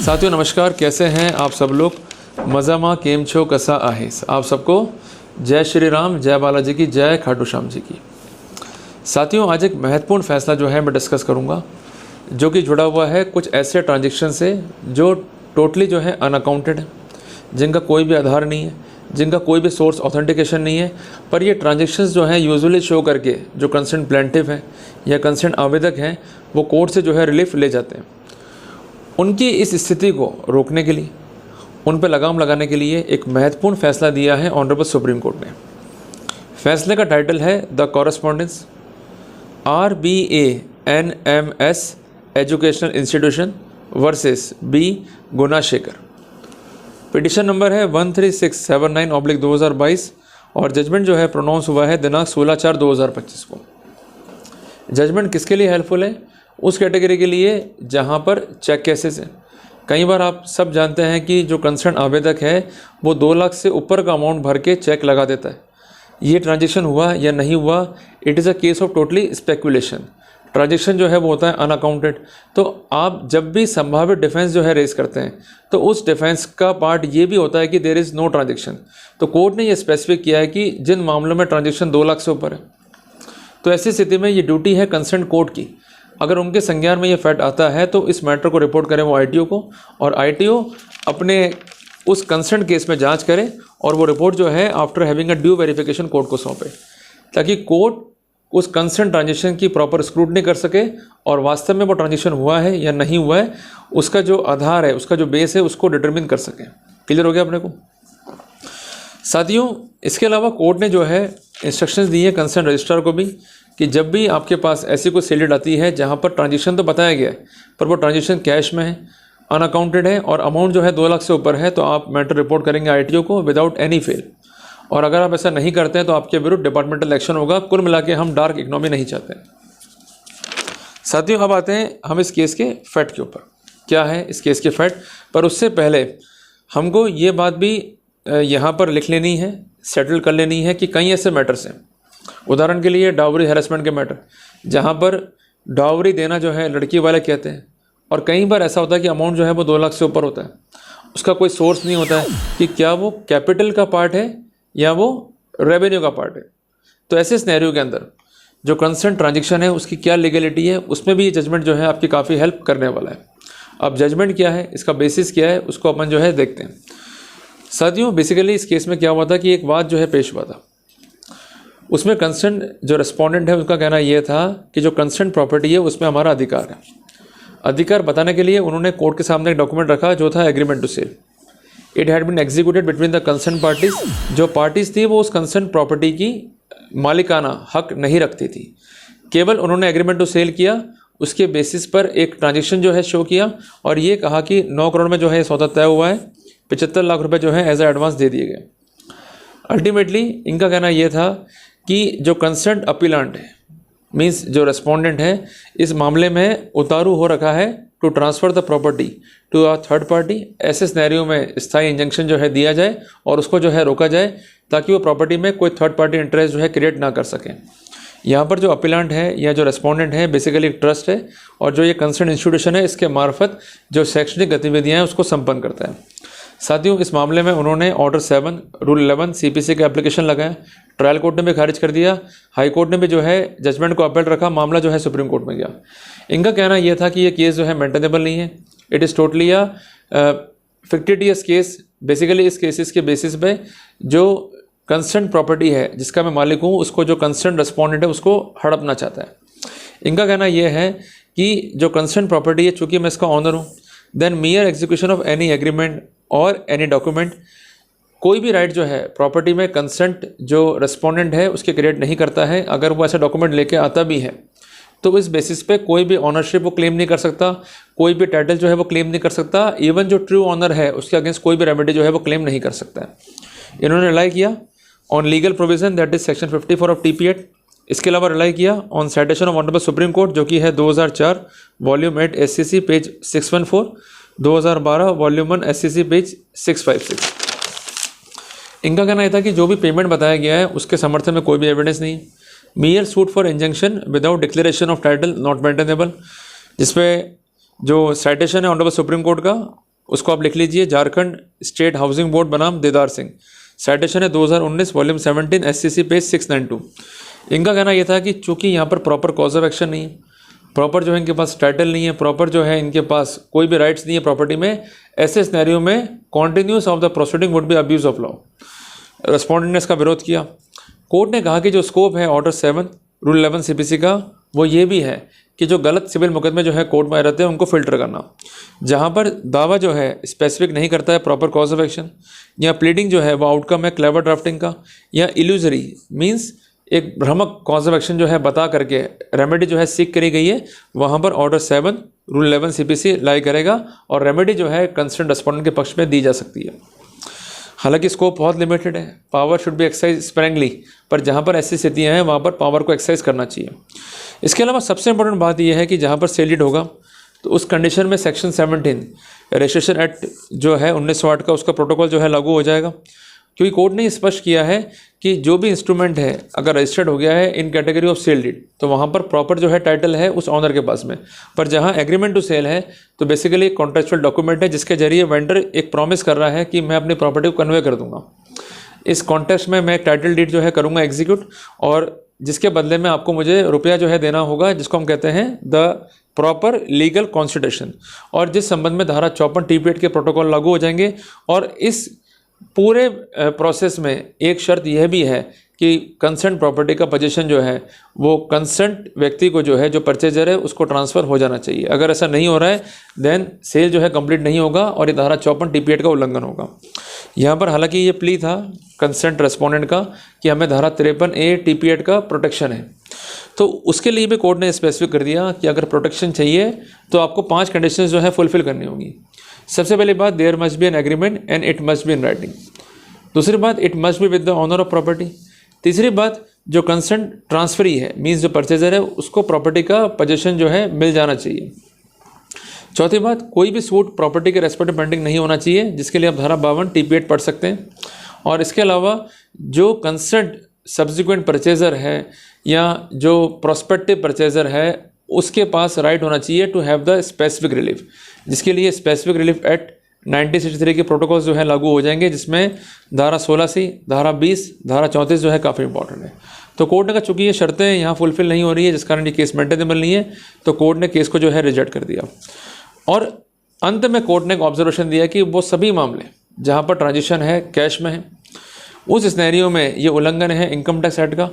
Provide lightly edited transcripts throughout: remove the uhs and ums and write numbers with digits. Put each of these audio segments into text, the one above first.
साथियों नमस्कार, कैसे हैं आप सब लोग। मज़ामा केम छो कसा आहेस। आप सबको जय श्री राम, जय बालाजी की, जय खाटू श्याम जी की। साथियों आज एक महत्वपूर्ण फैसला जो है मैं डिस्कस करूंगा, जो कि जुड़ा हुआ है कुछ ऐसे ट्रांजेक्शन से जो टोटली जो है अनअकाउंटेड है, जिनका कोई भी आधार नहीं है, जिनका कोई भी सोर्स ऑथेंटिकेशन नहीं है, पर ये ट्रांजेक्शन्स जो हैं यूजुअली शो करके जो कंसर्न प्लेंटिव हैं या कंसर्न आवेदक हैं वो कोर्ट से जो है रिलीफ ले जाते हैं। उनकी इस स्थिति को रोकने के लिए, उन पर लगाम लगाने के लिए एक महत्वपूर्ण फैसला दिया है ऑनरेबल सुप्रीम कोर्ट ने। फैसले का टाइटल है the correspondence RBANMS educational institution versus B Gunasekhar. Petition number है 13679/2022 और जजमेंट जो है प्रोनाउंस हुआ है दिनांक 16/4/2025 को। जजमेंट किसके लिए हेल्पफुल है? उस कैटेगरी के लिए जहां पर चेक केसेस हैं। कई बार आप सब जानते हैं कि जो कंसर्न आवेदक है वो 2 लाख से ऊपर का अमाउंट भर के चेक लगा देता है। ये ट्रांजेक्शन हुआ या नहीं हुआ, it is a case of totally speculation. Transaction जो है वो होता है अनअकाउंटेड। तो आप जब भी संभावित डिफेंस जो है रेज करते हैं तो उस डिफेंस का पार्ट ये भी होता है कि देयर इज़ नो ट्रांजेक्शन। तो कोर्ट ने ये स्पेसिफिक किया है कि जिन मामलों में ट्रांजेक्शन 2 लाख से ऊपर है, तो ऐसी स्थिति में ये ड्यूटी है कंसर्न कोर्ट की। अगर उनके संज्ञान में ये फैक्ट आता है तो इस मैटर को रिपोर्ट करें वो ITO को, और ITO अपने उस कंसर्न केस में जांच करे और वो रिपोर्ट जो है after having a due verification court को सौंपे, ताकि कोर्ट उस कंसर्न ट्रांजेक्शन की प्रॉपर स्क्रूटनी कर सके और वास्तव में वो ट्रांजेक्शन हुआ है या नहीं हुआ है, उसका जो आधार है, उसका जो बेस है, उसको डिटरमिन कर सकें। क्लियर हो गया अपने को साथियों। इसके अलावा कोर्ट ने जो है इंस्ट्रक्शंस दी है कंसर्न रजिस्ट्रार को भी कि जब भी आपके पास ऐसी कोई सेल आती है जहां पर ट्रांजेक्शन तो बताया गया है पर वो ट्रांजेक्शन कैश में है, अनअकाउंटेड है और अमाउंट जो है 2 लाख से ऊपर है, तो आप मैटर रिपोर्ट करेंगे ITO को विदाउट एनी फेल। और अगर आप ऐसा नहीं करते हैं तो आपके विरुद्ध डिपार्टमेंटल एक्शन होगा। कुल मिला के हम डार्क इकोनॉमी नहीं चाहते। साथियों अब आते हैं हम इस केस के फैक्ट के ऊपर। क्या है इस केस के फैक्ट, पर उससे पहले हमको ये बात भी यहाँ पर लिख लेनी है, सेटल कर लेनी है कि कई ऐसे मैटर्स हैं, उदाहरण के लिए डावरी हैरेसमेंट के मैटर, जहाँ पर डावरी देना जो है लड़की वाले कहते हैं और कई बार ऐसा होता है कि अमाउंट जो है वो 2 लाख से ऊपर होता है, उसका कोई सोर्स नहीं होता है कि क्या वो कैपिटल का पार्ट है या वो रेवेन्यू का पार्ट है। तो ऐसे सिनेरियो के अंदर जो कंसर्न ट्रांजेक्शन है उसकी क्या लीगलिटी है, उसमें भी ये जजमेंट जो है आपकी काफ़ी हेल्प करने वाला है। अब जजमेंट क्या है, इसका बेसिस क्या है, उसको अपन जो है देखते हैं। साथियों बेसिकली इस केस में क्या हुआ था कि एक बात जो है पेश हुआ था, उसमें कंसर्न जो रेस्पोंडेंट है उसका कहना यह था कि जो कंसर्न प्रॉपर्टी है उसमें हमारा अधिकार है। अधिकार बताने के लिए उन्होंने कोर्ट के सामने एक डॉक्यूमेंट रखा जो था agreement to sell. It had been executed between the concern parties. जो पार्टीज थी वो उस कंसर्न प्रॉपर्टी की मालिकाना हक नहीं रखती थी, केवल उन्होंने एग्रीमेंट टू सेल किया, उसके बेसिस पर एक ट्रांजेक्शन जो है शो किया और ये कहा कि 9 करोड़ में जो है सौदा तय हुआ है, 75 लाख रुपए जो है एज ए एडवांस दे दिए गए। अल्टीमेटली इनका कहना यह था कि जो कंसर्न अपीलांट है, मीन्स जो रेस्पोंडेंट है, इस मामले में उतारू हो रखा है to transfer the property to a third party. ऐसे सिनेरियो में स्थायी इंजंक्शन जो है दिया जाए और उसको जो है रोका जाए ताकि वो प्रॉपर्टी में कोई थर्ड पार्टी इंटरेस्ट जो है क्रिएट ना कर सकें। यहाँ पर जो अपीलांट है या जो रेस्पोंडेंट है बेसिकली एक ट्रस्ट है और जो ये कंसर्न इंस्टीट्यूशन है इसके मार्फत जो शैक्षणिक गतिविधियाँ हैं उसको संपन्न करता है। साथियों इस मामले में उन्होंने ऑर्डर 7 रूल 11 CPC का एप्लीकेशन लगाया, ट्रायल कोर्ट ने भी खारिज कर दिया, हाई कोर्ट ने भी जो है जजमेंट को अपील रखा, मामला जो है सुप्रीम कोर्ट में गया। इनका कहना यह था कि ये केस जो है मेंटेनेबल नहीं है, it is totally a fictitious case. Basically इस केसेस के बेसिस पे जो कंसर्न प्रॉपर्टी है जिसका मैं मालिक हूँ उसको जो कंसर्न रेस्पोंडेंट है उसको हड़पना चाहता है। इनका कहना यह है कि जो कंसर्न प्रॉपर्टी है, चूँकि मैं इसका ऑनर हूँ, then mere execution of any agreement or any document, कोई भी राइट जो है प्रॉपर्टी में कंसेंट जो रेस्पोंडेंट है उसके क्रिएट नहीं करता है। अगर वो ऐसा डॉक्यूमेंट लेके आता भी है तो इस बेसिस पे कोई भी ऑनरशिप वो क्लेम नहीं कर सकता, कोई भी टाइटल जो है वो क्लेम नहीं कर सकता, इवन जो ट्रू ऑनर है उसके अगेंस्ट कोई भी रेमेडी जो है वो क्लेम नहीं कर सकता है। इन्होंने रिलाई किया on legal provision that is section 54 of TP Act। इसके अलावा रिलाई किया on citation of honourable supreme court जो कि है 2004 volume 8 SCC page 614, 2012 volume 1 SCC page 656। इनका कहना यह था कि जो भी पेमेंट बताया गया है उसके समर्थन में कोई भी एविडेंस नहीं है। मियर suit for injunction without declaration of title not maintainable, जिसपे जो साइटेशन है ऑनरेबल सुप्रीम कोर्ट का उसको आप लिख लीजिए, झारखंड स्टेट हाउसिंग बोर्ड बनाम देदार सिंह। साइटेशन है 2019 वॉल्यूम 17 SCC पेज 692। इनका कहना यह था कि चूंकि यहाँ पर प्रॉपर कॉज ऑफ एक्शन नहीं है, प्रॉपर जो है इनके पास टाइटल नहीं है, प्रॉपर जो है इनके पास कोई भी राइट्स नहीं है प्रॉपर्टी में, ऐसे सिनेरियो में continuous of the proceeding would be abuse of law. Respondent ने इसका विरोध किया। कोर्ट ने कहा कि जो स्कोप है ऑर्डर 7 रूल 11 CPC का, वो ये भी है कि जो गलत सिविल मुकदमे जो है कोर्ट में रहते हैं उनको फिल्टर करना। जहाँ पर दावा जो है स्पेसिफिक नहीं करता है प्रॉपर कॉज ऑफ एक्शन, या प्लीडिंग जो है वो आउटकम है क्लेवर ड्राफ्टिंग का, या इल्यूजरी मीन्स एक भ्रामक कॉज ऑफ एक्शन जो है बता करके रेमेडी जो है सीख करी गई है, वहाँ पर ऑर्डर 7 रूल 11 CPC लाई करेगा और रेमेडी जो है कंसर्न रेस्पोंडेंट के पक्ष में दी जा सकती है। हालांकि स्कोप बहुत लिमिटेड है, power should be exercise sparingly, पर जहाँ पर ऐसी स्थितियाँ हैं वहाँ पर पावर को एक्सरसाइज करना चाहिए। इसके अलावा सबसे इंपॉर्टेंट बात यह है कि जहाँ पर सेल डीड होगा तो उस कंडीशन में सेक्शन 17 रजिस्ट्रेशन एक्ट जो है 1908 का, उसका प्रोटोकॉल जो है लागू हो जाएगा, क्योंकि कोर्ट ने स्पष्ट किया है कि जो भी इंस्ट्रूमेंट है अगर रजिस्टर्ड हो गया है इन कैटेगरी ऑफ सेल डीड तो वहाँ पर प्रॉपर जो है टाइटल है उस ऑनर के पास में। पर जहाँ एग्रीमेंट टू सेल है तो बेसिकली एक कॉन्ट्रेक्चुअल डॉक्यूमेंट है जिसके जरिए वेंडर एक प्रॉमिस कर रहा है कि मैं अपनी प्रॉपर्टी को कन्वे कर दूंगा। इस कॉन्टेक्स्ट में मैं टाइटल डीड जो है करूँगा एग्जीक्यूट, और जिसके बदले में आपको मुझे रुपया जो है देना होगा, जिसको हम कहते हैं द प्रॉपर लीगल कॉन्स्टिट्यूशन, और जिस संबंध में धारा 54 TPAT के प्रोटोकॉल लागू हो जाएंगे। और इस पूरे प्रोसेस में एक शर्त यह भी है कि कंसर्न प्रॉपर्टी का पोजीशन जो है वो कंसर्न व्यक्ति को जो है जो परचेजर है उसको ट्रांसफ़र हो जाना चाहिए। अगर ऐसा नहीं हो रहा है देन सेल जो है कंप्लीट नहीं होगा और ये धारा 54 TPAT का उल्लंघन होगा। यहाँ पर हालांकि ये प्ली था कंसर्न रेस्पोंडेंट का कि हमें धारा 53A TPAT का प्रोटेक्शन है, तो उसके लिए भी कोर्ट ने स्पेसिफिक कर दिया कि अगर प्रोटेक्शन चाहिए तो आपको 5 कंडीशंस जो है फुलफिल करनी होगी। सबसे पहली बात, there must be an agreement and it must be in writing. दूसरी बात, it must be with the owner of property. तीसरी बात, जो कंसर्न ट्रांसफरी है मीन्स जो परचेजर है उसको प्रॉपर्टी का पोजीशन जो है मिल जाना चाहिए। चौथी बात, कोई भी सूट प्रॉपर्टी के रेस्पेक्ट पेंडिंग नहीं होना चाहिए, जिसके लिए आप धारा 52 TPAT पढ़ सकते हैं। और इसके अलावा जो कंसर्न सब्सिक्वेंट परचेजर है या जो प्रोस्पेक्टिव परचेजर है उसके पास राइट होना चाहिए to have the specific relief, जिसके लिए स्पेसिफिक रिलीफ एक्ट 1963 के प्रोटोकॉल जो है लागू हो जाएंगे, जिसमें धारा 16C, धारा 20, धारा 34 जो है काफ़ी इंपॉर्टेंट है। तो कोर्ट ने कहा चूँकि ये शर्तें यहाँ फुलफिल नहीं हो रही है जिस कारण ये केस मेंटेनेबल नहीं है, तो कोर्ट ने केस को जो है रिजेक्ट कर दिया। और अंत में कोर्ट ने एक ऑब्जर्वेशन दिया कि वो सभी मामले जहाँ पर ट्रांजिशन है कैश में है, उस सिनेरियो में ये उल्लंघन है इनकम टैक्स एक्ट का।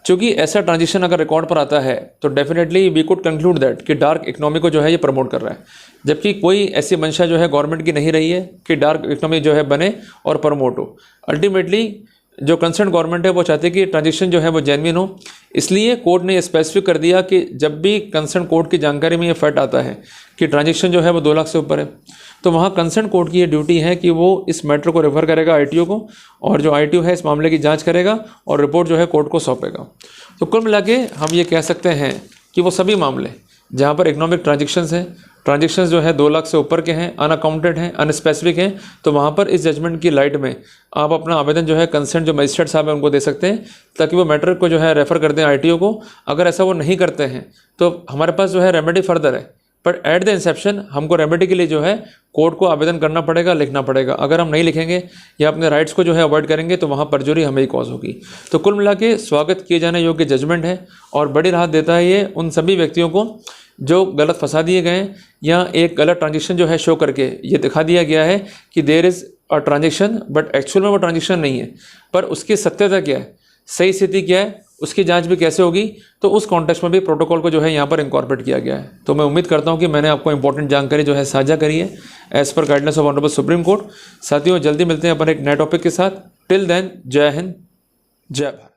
चूँकि ऐसा ट्रांजिशन अगर रिकॉर्ड पर आता है तो definitely we could conclude that कि डार्क इकोनॉमी को जो है ये प्रमोट कर रहा है, जबकि कोई ऐसी मंशा जो है गवर्नमेंट की नहीं रही है कि डार्क इकोनॉमी जो है बने और प्रमोट हो। अल्टीमेटली जो कंसर्न गवर्नमेंट है वो चाहती है कि ट्रांजेक्शन जो है वो जेन्युइन हो, इसलिए कोर्ट ने स्पेसिफिक कर दिया कि जब भी कंसर्न कोर्ट की जानकारी में ये फैक्ट आता है कि ट्रांजेक्शन जो है वो 2 लाख से ऊपर है, तो वहाँ कंसर्न कोर्ट की ये ड्यूटी है कि वो इस मैटर को रेफर करेगा ITO को, और जो ITO है इस मामले की जांच करेगा और रिपोर्ट जो है कोर्ट को सौंपेगा। तो कुल मिला के हम ये कह सकते हैं कि वो सभी मामले जहाँ पर इकोनॉमिक ट्रांजेक्शन्स हैं, ट्रांजेक्शन्स जो है 2 लाख से ऊपर के हैं, अनअकाउंटेड हैं, अनस्पेसिफिक हैं, तो वहाँ पर इस जजमेंट की लाइट में आप अपना आवेदन जो है कंसर्न जो मजिस्ट्रेट साहब है उनको दे सकते हैं, ताकि वो मैटर को जो है रेफ़र कर दें ITO को। अगर ऐसा वो नहीं करते हैं तो हमारे पास जो है रेमेडी फर्दर है, बट एट द इंसेप्शन हमको रेमेडी के लिए जो है कोर्ट को आवेदन करना पड़ेगा, लिखना पड़ेगा। अगर हम नहीं लिखेंगे या अपने राइट्स को जो है अवॉइड करेंगे तो वहाँ परजुरी हमें ही कॉज होगी। तो कुल मिला के स्वागत किए जाने योग्य जजमेंट है और बड़ी राहत देता है ये उन सभी व्यक्तियों को जो गलत फंसा दिए गए हैं, या एक गलत ट्रांजेक्शन जो है शो करके ये दिखा दिया गया है कि there is a transaction but actual में वो ट्रांजेक्शन नहीं है, पर उसकी सत्यता क्या है, सही स्थिति क्या है, उसकी जांच भी कैसे होगी, तो उस कॉन्टेक्स्ट में भी प्रोटोकॉल को जो है यहाँ पर इंकॉर्पोरेट किया गया है। तो मैं उम्मीद करता हूँ कि मैंने आपको इंपॉर्टेंट जानकारी जो है साझा करी है as per guidelines of honourable supreme court. साथियों, जल्दी मिलते हैं अपन एक नए टॉपिक के साथ। टिल देन, जय हिंद, जय भारत।